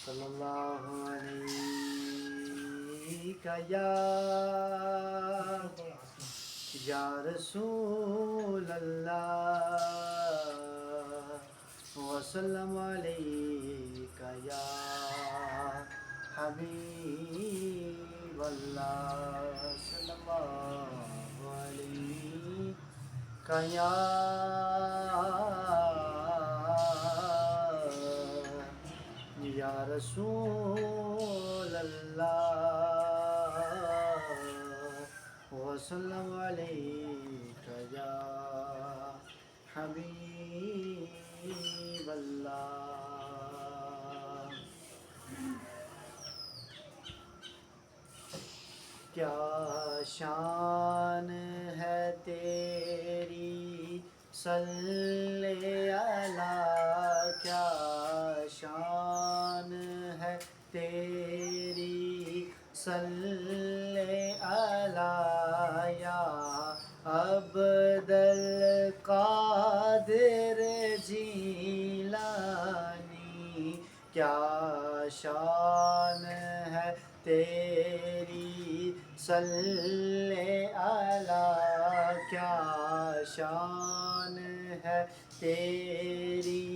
صلی اللہ علیہ یا رسول اللہ وسلم علیک یا حبیب اللہ صلی اللہ علیک یا رسول اللہ وسلم علیک یا حبیب اللہ۔ کیا شان ہے تیری صلی اللہ، کیا شان ہے تیری صلی اللہ یا عبد القادر جیلانی، کیا شان ہے تیری صلی اللہ، کیا شان ہے تیری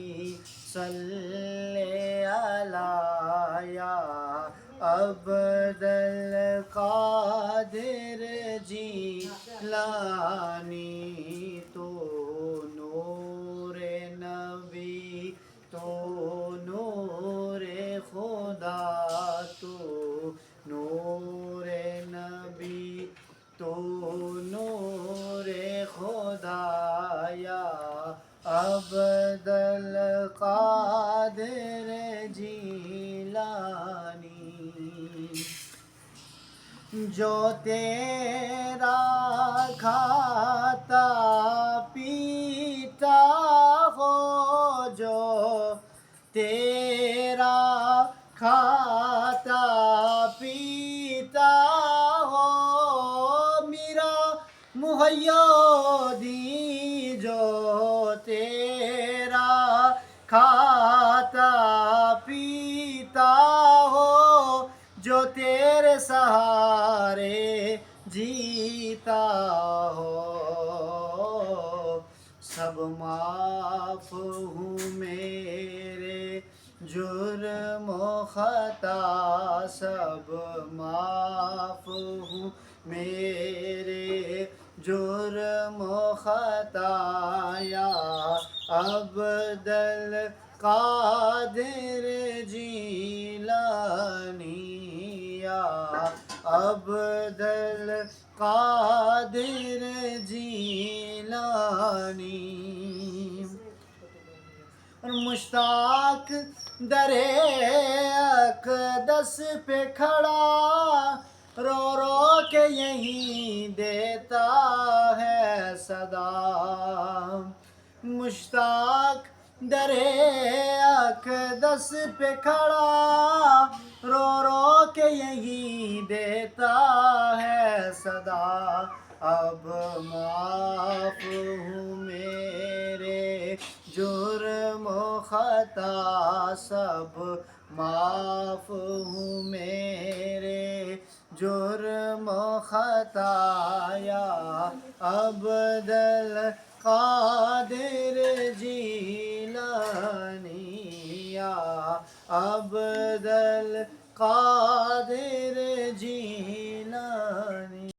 صلی اللہ یا عبد القادر جیلانی۔ تو نور نبی، تو نور خدا، تو نور نبی، تو نور خدا یا عبد القادر جیلانی۔ جو تیرا کھاتا پیتا ہو، جو تیرا کھاتا پیتا ہو، میرا محیدی جو تیرا کھاتا پیتا ہو، جو تیرے سہارے جیتا ہو، سب معاف ہوں میرے جرم و خطا، سب معاف ہوں میرے جرم و خطا یا عبد القادر جیلانی، یا عبد القادر جیلانی۔ مشتاق در اقدس پہ کھڑا، رو رو کے یہیں دیتا ہے صدا، مشتاق در اقدس پہ کھڑا، رو رو کے یہیں دیتا ہے صدا، اب معاف ہوں میرے جرم و خطا، سب معاف ہوں میرے جرم و خطا یا عبد القادر جیلانی، یا عبد القادر